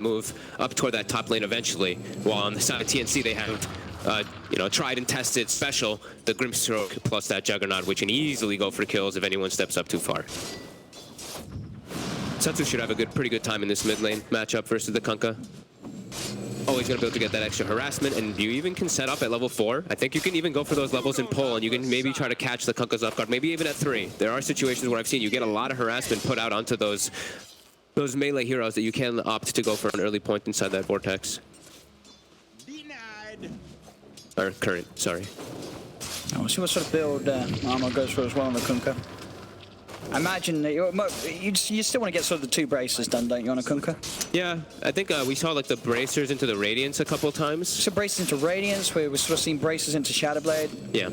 move up toward that top lane eventually. While on the side of TNC, they have, you know, tried and tested special, the Grimstroke plus that Juggernaut, which can easily go for kills if anyone steps up too far. Setsu should have a pretty good time in this mid lane matchup versus the Kunkka. Always going to be able to get that extra harassment, and you even can set up at level 4. I think you can even go for those levels in pull, and you can maybe try to catch the Kunkkas off guard, maybe even at 3. There are situations where I've seen you get a lot of harassment put out onto those melee heroes that you can opt to go for an early point inside that vortex. Denied. Or current, sorry. We'll see what sort of build Armor goes for as well on the Kunkka. I imagine that you still want to get sort of the 2 bracers done, don't you, on a Kunkka? Yeah, I think we saw like the bracers into the Radiance a couple of times. So bracers into Radiance, we're sort of seeing bracers into Shadowblade. Yeah.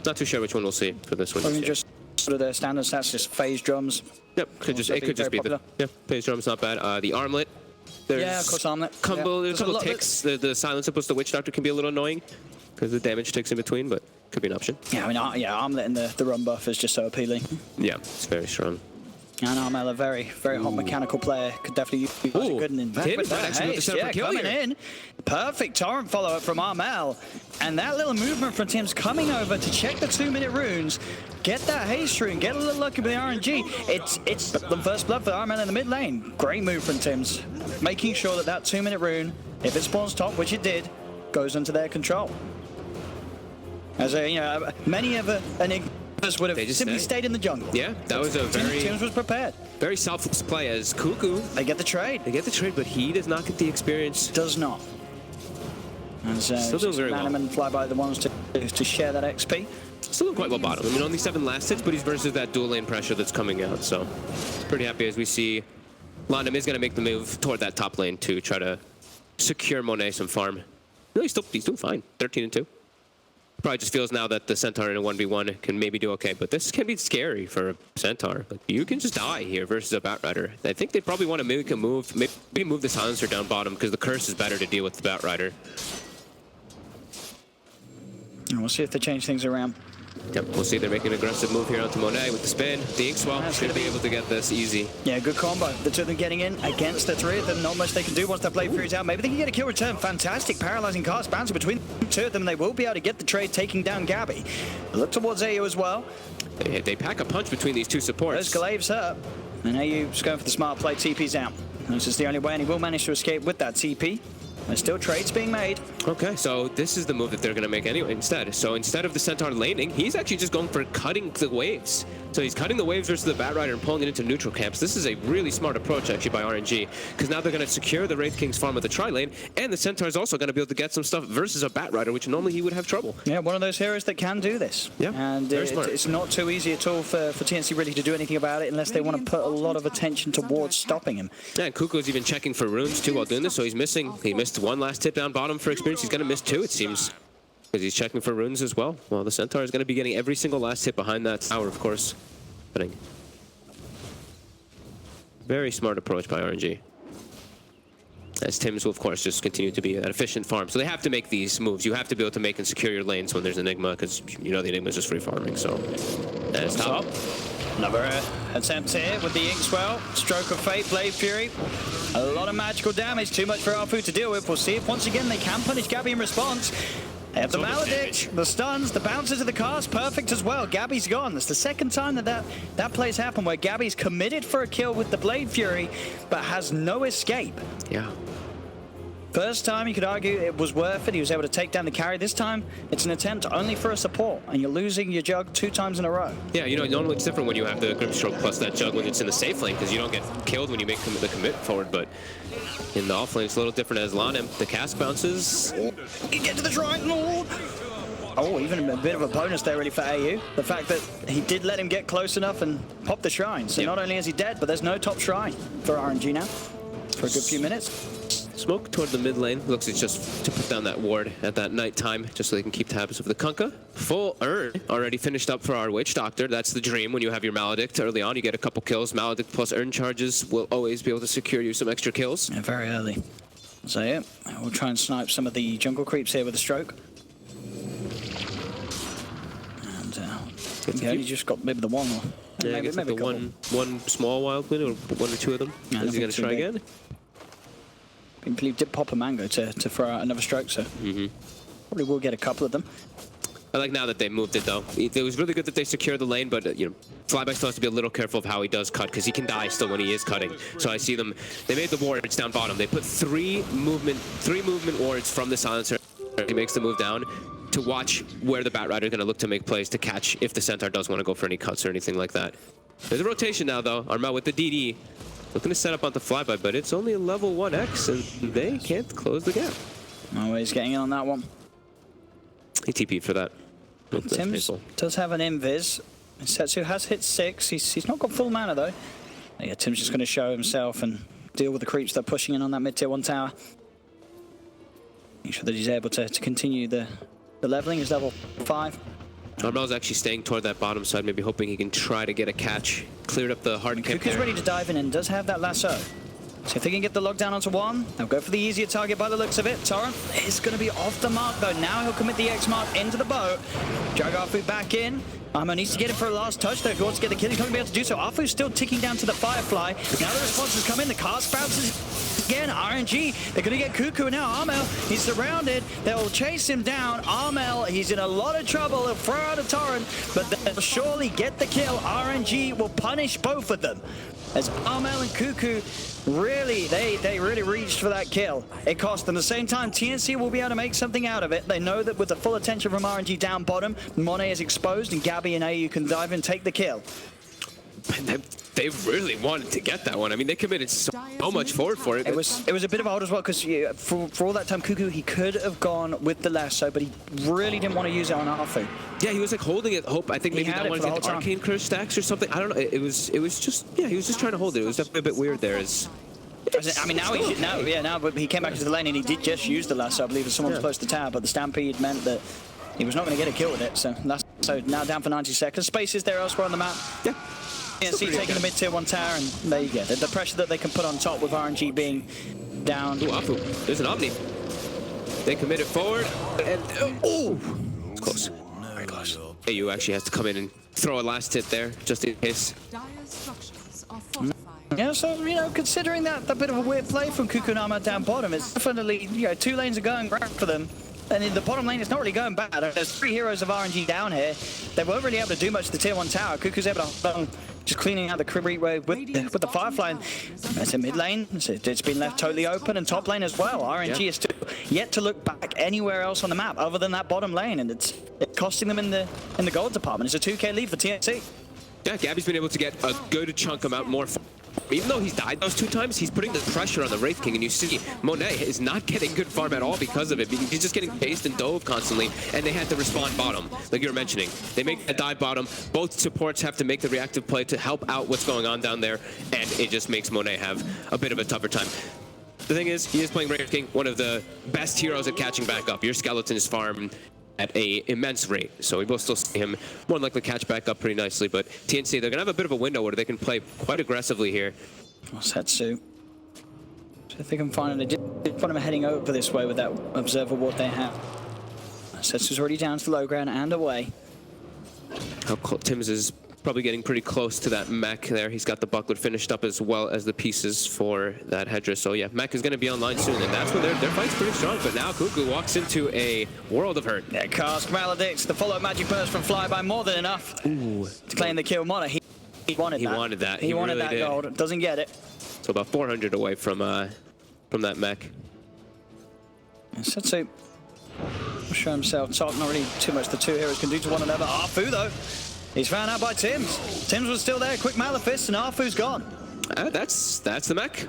Not too sure which one we'll see for this one. I mean, just sort of the standard stats, just phase drums. Yep, it could just be the phase drums, not bad. The armlet. Yeah, of course, armlet. There's a couple ticks. The silencer plus the Witch Doctor can be a little annoying because the damage ticks in between, but could be an option. Yeah, I mean, armlet and the run buff is just so appealing. Yeah, it's very strong. And Armel, a very hot mechanical player, could definitely use a good investment. Coming in. Perfect torrent follow-up from Armel. And that little movement from Tim's coming over to check the 2-minute runes, get that haste rune, get a little lucky with the RNG. It's the first blood for Armel in the mid lane. Great move from Tim's. Making sure that 2-minute rune, if it spawns top, which it did, goes into their control. As many of Enigmas would have simply stayed in the jungle. Yeah, that was a Tim's was prepared. Very selfless play as Cuckoo. They get the trade. But he does not get the experience. Does not. And still doing very well. And Flyby are the ones to share that XP. Still doing quite well bottom. I mean, only 7 last hits, but he's versus that dual lane pressure that's coming out. So, pretty happy as we see London is going to make the move toward that top lane to try to secure Monet some farm. No, he's doing fine. 13-2. Probably just feels now that the Centaur in a 1v1 can maybe do okay, but this can be scary for a Centaur. Like, you can just die here versus a Batrider. I think they probably want to make a move, maybe move the Silencer down bottom because the Curse is better to deal with the Batrider. And we'll see if they change things around. Yep, we'll see they're making an aggressive move here onto Monet with the spin. The Inkswell should be able to get this easy. Yeah, good combo. The 2 of them getting in against the 3 of them. Not much they can do once that Blade Fury's out. Maybe they can get a kill return. Fantastic paralyzing cast bouncing between the 2 of them. They will be able to get the trade, taking down Gabby. Look towards AU as well. They pack a punch between these 2 supports. There's Glaive's hurt. And AU's going for the smart play. TP's out. This is the only way, and he will manage to escape with that TP. There's still trades being made. Okay, so this is the move that they're going to make anyway instead. So instead of the Centaur laning, he's actually just going for cutting the waves. So he's cutting the waves versus the Batrider and pulling it into neutral camps. This is a really smart approach actually by RNG, because now they're going to secure the Wraith King's farm with the tri-lane, and the Centaur is also going to be able to get some stuff versus a Batrider, which normally he would have trouble. Yeah, one of those heroes that can do this. Yeah, and it's not too easy at all for TNC really to do anything about it unless they want to put a lot of attention towards stopping him. Yeah, and Kuko's even checking for runes too while doing this, so he missed 1 last tip down bottom for experience. He's going to miss 2, it seems, because he's checking for runes as well. Well, the Centaur is going to be getting every single last hit behind that tower, of course. Very smart approach by RNG. As Tim's will, of course, just continue to be an efficient farm. So they have to make these moves. You have to be able to make and secure your lanes when there's Enigma, because you know the Enigma is just free farming. So that's top. Another attempt here with the Inkswell. Stroke of Fate, Blade Fury. A lot of magical damage, too much for Arfu to deal with. We'll see if once again they can punish Gabby in response. They have the Maledict, the stuns, the bounces of the cast, perfect as well. Gabby's gone. That's the second time that play's happened where Gabby's committed for a kill with the Blade Fury, but has no escape. Yeah. First time, you could argue it was worth it. He was able to take down the carry. This time, it's an attempt only for a support, and you're losing your jug 2 times in a row. Yeah, you know, normally it's different when you have the Grimstroke plus that jug when it's in the safe lane, because you don't get killed when you make the commit forward, but in the off lane, it's a little different as Lanem. The cast bounces. You get to the Shrine Lord! Oh, even a bit of a bonus there really for AU. The fact that he did let him get close enough and pop the shrine. So not only is he dead, but there's no top shrine for RNG now for a good few minutes. Smoke toward the mid lane. Looks it's just to put down that ward at that night time, just so they can keep tabs of the Kunkka. Full Urn already finished up for our Witch Doctor. That's the dream when you have your Maledict early on. You get a couple kills. Maledict plus Urn charges will always be able to secure you some extra kills. Yeah, very early. So yeah, we'll try and snipe some of the jungle creeps here with a stroke. And yeah, you just got maybe the one. Or yeah, maybe like the one small wild win or 1 or 2 of them. Yeah, is he going to try again? I believe did pop a mango to throw out another stroke, so probably will get a couple of them. I like now that they moved it, though. It was really good that they secured the lane, but, you know, Flyby still has to be a little careful of how he does cut, because he can die still when he is cutting. So I see them, they made the wards down bottom. They put three movement wards from the silencer. He makes the move down to watch where the Bat Rider is going to look to make plays to catch if the Centaur does want to go for any cuts or anything like that. There's a rotation now, though. Armel with the DD. Looking to set up on the Flyby, but it's only a level 1x, and they can't close the gap. Always getting in on that one. He TP'd for that. Tims does have an invis. Setsu has hit 6. He's not got full mana, though. Yeah, Tim's just going to show himself and deal with the creeps that are pushing in on that mid-tier 1 tower. Make sure that he's able to continue the leveling. He's level 5. Armel's actually staying toward that bottom side, maybe hoping he can try to get a catch. Cleared up the hard camp. Cuckoo's ready to dive in and does have that lasso. So if they can get the lockdown onto 1, they'll go for the easier target by the looks of it. Torrent is going to be off the mark, though. Now he'll commit the X mark into the boat. Jagafu back in. Armo needs to get it for a last touch, though. If he wants to get the kill, he's not going to be able to do so. Afu's still ticking down to the Firefly. Now the responses come in. The cast bounces again. RNG, they're going to get Cuckoo. And now Armel, he's surrounded. They'll chase him down. Armel, he's in a lot of trouble. He'll throw out a Torrent, but they'll surely get the kill. RNG will punish both of them. As Armel and Cuckoo really, they really reached for that kill. It cost them. At the same time, TNC will be able to make something out of it. They know that with the full attention from RNG down bottom, Monet is exposed, and Gabby and AU can dive and take the kill. They really wanted to get that one. I mean, they committed so much forward for it. It was a bit of a hold as well, because for all that time, Cuckoo, he could have gone with the lasso, but he really didn't want to use it on Afu. Yeah, he was like holding it. I think maybe that one hit the Arcane Curse stacks or something. I don't know. It was just, yeah, he was just trying to hold it. It was definitely a bit weird there. I mean, now but he came back into the lane and he did just use the lasso. I believe as someone was close to tower, but the Stampede meant that he was not going to get a kill with it. So now down for 90 seconds. Space is there elsewhere on the map. Yeah. TNC taking the mid-tier 1 tower, and there you go. The pressure that they can put on top with RNG being down. Ooh, Afu. There's an Omni. They committed forward, and it's close. Very close. AU actually has to come in and throw a last hit there, just in case. Yeah, so, you know, considering that bit of a weird play from Cuckoo and Armor down bottom, it's definitely, you know, 2 lanes are going right for them. And in the bottom lane, it's not really going bad. There's 3 heroes of RNG down here. They weren't really able to do much to the tier 1 tower. Cuckoo's able to hold on, just cleaning out the creep with the Firefly. That's in mid lane. It's been left totally open, and top lane as well. RNG is still yet to look back anywhere else on the map other than that bottom lane, and it's costing them in the gold department. It's a 2K lead for TNC. Yeah, Gabby's been able to get a good chunk amount more. Even though he's died those 2 times, he's putting the pressure on the Wraith King, and you see Monet is not getting good farm at all because of it. He's just getting paced and dove constantly, and they had to respond bottom, like you were mentioning. They make a dive bottom. Both supports have to make the reactive play to help out what's going on down there, and it just makes Monet have a bit of a tougher time. The thing is, he is playing Wraith King, one of the best heroes at catching back up. Your skeleton is farmed at an immense rate, so we will still see him more than likely catch back up pretty nicely. But TNC, they're gonna have a bit of a window where they can play quite aggressively here. Setsu. So if they can find it, I did find him heading over this way with that observer ward they have. Setsu's already down to the low ground and away. Tims is probably getting pretty close to that mech there. He's got the buckler finished up as well as the pieces for that headdress. So yeah, mech is going to be online soon, and that's when their fight's pretty strong. But now Cuckoo walks into a world of hurt. Yeah, cast Maledicts. The follow-up magic burst from Flyby, more than enough to claim the kill. Mono, he wanted that. He wanted really that gold. Doesn't get it. So about 400 away from that mech. Setsu will show himself top. Not really too much the 2 heroes can do to one another. Afu though. He's found out by Tims. Tims was still there. Quick Malefice, and Afu's gone. That's the mech.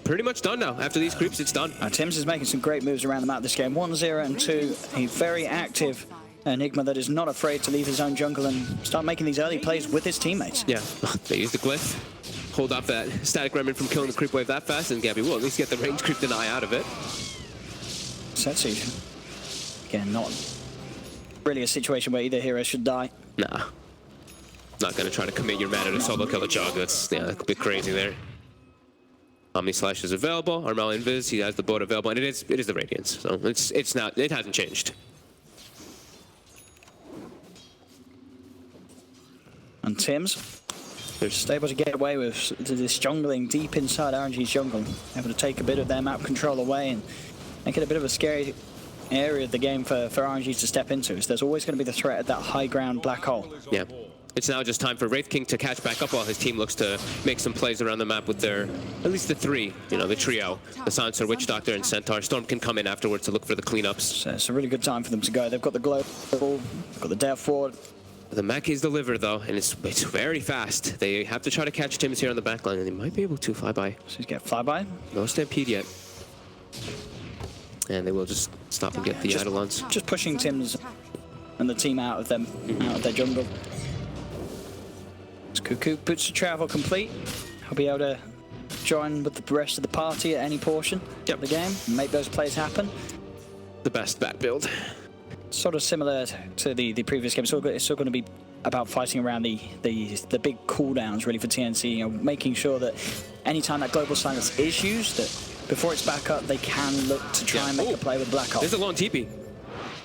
Pretty much done now. After these creeps, it's done. Tims is making some great moves around the map this game. 1-0 and 2. A very active Enigma that is not afraid to leave his own jungle and start making these early plays with his teammates. Yeah, they use the glyph. Hold off that static remnant from killing the creep wave that fast, and Gabby will at least get the range creep deny out of it. Setsu. Again, not really a situation where either hero should die. Nah. Not gonna try to commit your mana to solo kill a Jog. That's a bit crazy there. Omni Slash is available. Armel Invis, he has the boat available, and it is the Radiance. So it hasn't changed. And Tims They're just able to get away with this jungling deep inside RNG's jungle, able to take a bit of their map control away and make it a bit of a scary area of the game for RNG to step into. So there's always going to be the threat of that high ground black hole. Yeah. It's now just time for Wraith King to catch back up while his team looks to make some plays around the map with their, at least the three, the trio. The Silencer, Witch Doctor, and Centaur. Storm can come in afterwards to look for the cleanups. So it's a really good time for them to go. They've got the global, got the Death Ward. The mech is delivered though, and it's very fast. They have to try to catch Tims here on the back line, and they might be able to fly by. So he's get flyby. No Stampede yet. And they will just stop and get the Eidolons. Just pushing Tims and the team out of them, out of their jungle. Cuckoo boots of travel complete. He'll be able to join with the rest of the party at any portion of the game and make those plays happen. The best bat build. Sort of similar to the previous game. It's still going to be about fighting around the big cooldowns really for TNC. Making sure that anytime that global silence is used, that before it's back up, they can look to try and make a play with Black Hole. There's a long TP.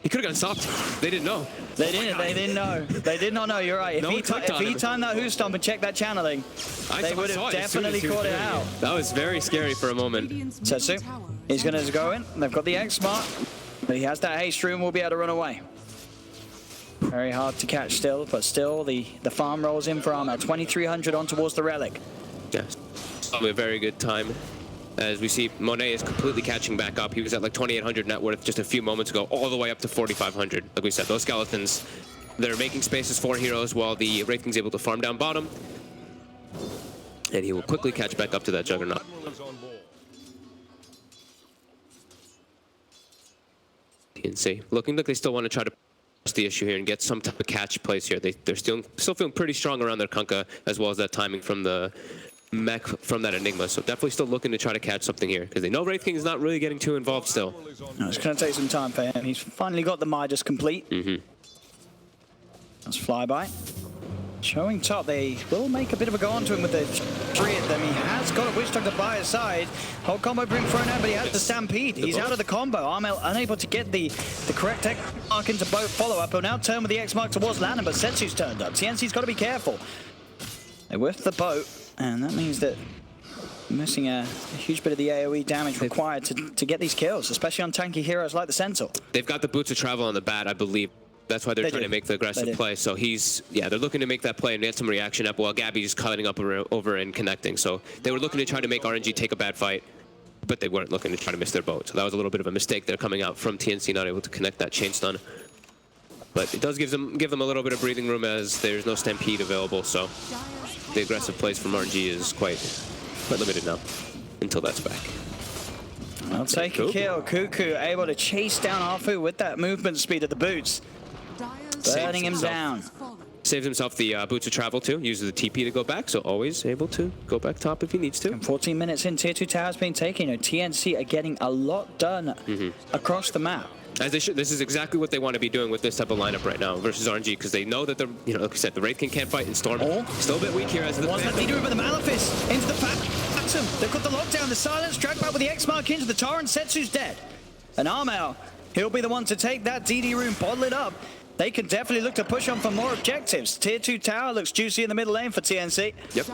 He could have gotten stopped. They didn't know. They didn't know. They did not know. You're right. If he timed that Who Stomp and checked that channeling, they would have definitely caught it out. That was very scary for a moment. Setsu, he's going to go in. They've got the X Smart. But he has that haste room, will be able to run away. Very hard to catch still, but still the farm rolls in for Armel. 2,300 on towards the Relic. Yes, probably a very good time. As we see, Monet is completely catching back up. He was at like 2,800 net worth just a few moments ago, all the way up to 4,500. Like we said, those skeletons, they're making spaces for heroes while the Wraith King's able to farm down bottom. And he will quickly catch back up to that Juggernaut. TNC looking like they still want to try to press the issue here and get some type of catch place here. They're still feeling pretty strong around their Kunkka, as well as that timing from the mech from that Enigma. So definitely still looking to try to catch something here, because they know Wraith King is not really getting too involved still. No, it's going to take some time for him. He's finally got the Midas complete. That's flyby. Showing top, they will make a bit of a go on to him with the three of them. He has got a Witch Doctor by his side. Whole combo being thrown out, but he has the Stampede. He's out of the combo. Armel unable to get the correct X mark into boat follow-up. He'll now turn with the X mark towards Landon, but Setsu's turned up. TNC's got to be careful. They whiffed the boat, and that means that missing a huge bit of the AoE damage required to get these kills, especially on tanky heroes like the Centaur. They've got the boots of travel on the bat, I believe. That's why they're trying to make the aggressive play. So they're looking to make that play and get some reaction up while Gabby's cutting up over and connecting. So they were looking to try to make RNG take a bad fight, but they weren't looking to try to miss their boat. So that was a little bit of a mistake there coming out from TNC, not able to connect that chain stun. But it does give them a little bit of breathing room, as there's no Stampede available. So the aggressive plays from RNG is quite limited now until that's back. I'll take a kill. Cuckoo able to chase down Arfu with that movement speed of the boots. Burning him down. Saves himself the boots of travel too. Uses the TP to go back, so always able to go back top if he needs to. And 14 minutes in, tier 2 towers being taken. TNC are getting a lot done across the map. As they should. This is exactly what they want to be doing with this type of lineup right now versus RNG, because they know that they're, like I said, the Wraith King can't fight in Storm. Still a bit weak here as the. What's that leader with the Malefice into the Phantom? They've got the lockdown, the silence, dragged back with the X mark into the Torrent. Setsu's dead. And Armel, he'll be the one to take that DD room, bottle it up. They can definitely look to push on for more objectives. Tier 2 tower looks juicy in the middle lane for TNC. Yep.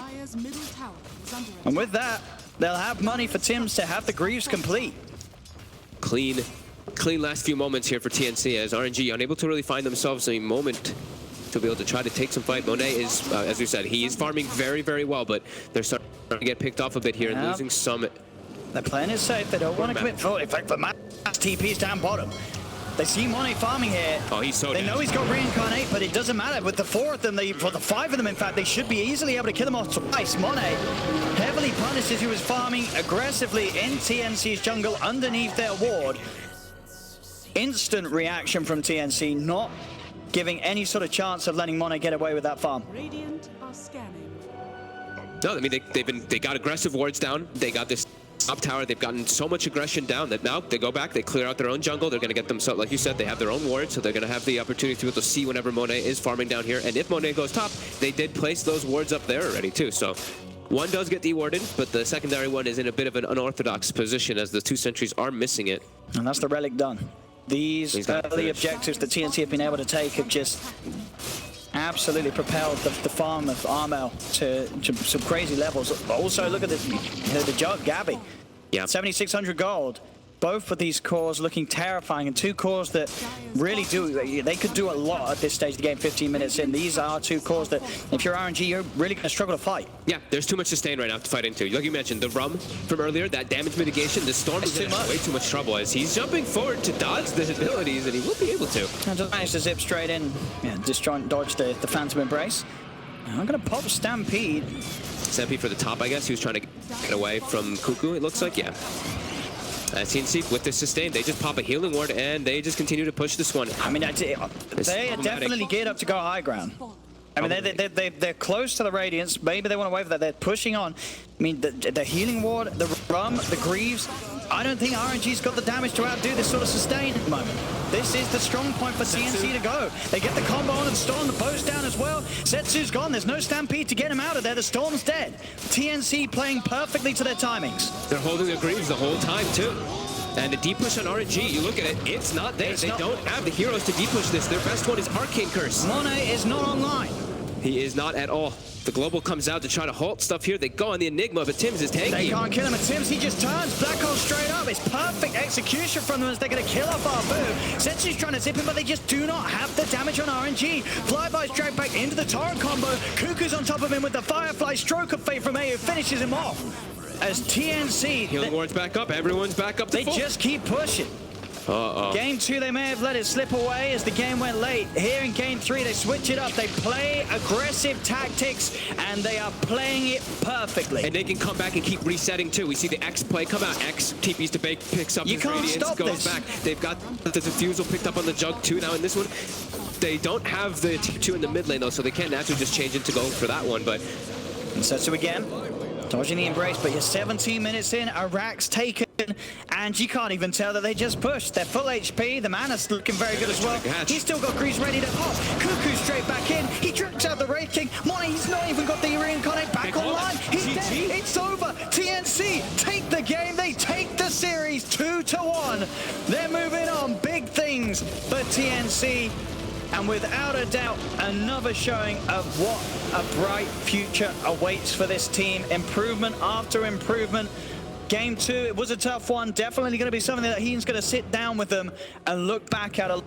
And with that, they'll have money for Tims to have the Greaves complete. Clean last few moments here for TNC, as RNG unable to really find themselves a moment to be able to try to take some fight. Monet is, as we said, he is farming very, very well, but they're starting to get picked off a bit here and losing some. Their plan is safe. They don't want to commit full. In fact, the mass TP's down bottom. They see Monet farming here. Oh, he's so dead. They know he's got Reincarnate, but it doesn't matter. With the 4 of them, for the 5 of them, in fact, they should be easily able to kill them off twice. Monet heavily punished as he was farming aggressively in TNC's jungle underneath their ward. Instant reaction from TNC, not giving any sort of chance of letting Monet get away with that farm. Radiant are scanning. No, I mean, they got aggressive wards down. They got this top tower. They've gotten so much aggression down that now they go back, they clear out their own jungle. They're going to get themselves, like you said, they have their own wards, so they're going to have the opportunity to be able to see whenever Monet is farming down here. And if Monet goes top, they did place those wards up there already too. So one does get dewarded, but the secondary one is in a bit of an unorthodox position, as the 2 sentries are missing it. And that's the Relic done. These early objectives that TNC have been able to take have just absolutely propelled the farm of Armel to some crazy levels. Also, look at the jug, Gabby. Yeah. 7,600 gold. Both of these cores looking terrifying, and two cores that really they could do a lot at this stage of the game, 15 minutes in. These are two cores that, if you're RNG, you're really going to struggle to fight. Yeah, there's too much sustain right now to fight into. Like you mentioned, the rum from earlier, that damage mitigation, the Storm is in way too much trouble as he's jumping forward to dodge the abilities, and he will be able to. And just managed to zip straight in, just trying to dodge the Phantom Embrace. I'm going to pop Stampede. Stampede for the top, I guess. He was trying to get away from Cuckoo, it looks like, yeah. TNC with the sustain, they just pop a healing ward and they just continue to push this one. I mean, they are definitely geared up to go high ground. I mean, they're close to the Radiance. Maybe they want to wait for that. They're pushing on. I mean, the healing ward, the Rum, the Greaves. I don't think RNG's got the damage to outdo this sort of sustain at the moment. This is the strong point for TNC to go. They get the combo on and Storm, the bow's down as well. Setsu's gone. There's no Stampede to get him out of there. The Storm's dead. TNC playing perfectly to their timings. They're holding the Greaves the whole time, too. And the deep push on RNG, you look at it, it's not there. They don't have the heroes to deep push this. Their best one is Arcane Curse. Monet is not online. He is not at all. The Global comes out to try to halt stuff here. They go on the Enigma, but Tims is tanking. They can't kill him, and Tims, he just turns. Black Hole straight up. It's perfect execution from them as they're going to kill off Arbu. Setsu's trying to zip him, but they just do not have the damage on RNG. Flyby's dragged back into the Torrent combo. Cuckoo's on top of him with the Firefly Stroke of Fate from AU, finishes him off. As TNC... Healing ward's back up. Everyone's back up to full. They just keep pushing. Game 2, they may have let it slip away as the game went late. Here in Game 3, they switch it up. They play aggressive tactics, and they are playing it perfectly. And they can come back and keep resetting, too. We see the X play come out. X TPs to bake, picks up his Radiance, goes back. They've got the Diffusal picked up on the Jug, too, now in this one. They don't have the T2 in the mid lane, though, so they can't naturally just change into going for that one, but... And Setsu again. Dodging the Embrace, but you're 17 minutes in, Iraq's taken, and you can't even tell that they just pushed. They're full HP, the mana's looking very good as well. He's still got Grease ready to pop. Cuckoo straight back in, he trips out the Wraith King. Monet, he's not even got the Reincarnate back online. He's dead, it's over. TNC take the game, they take the series 2-1. They're moving on, big things for TNC. And without a doubt, another showing of what a bright future awaits for this team. Improvement after improvement. Game 2, it was a tough one. Definitely going to be something that he's going to sit down with them and look back at a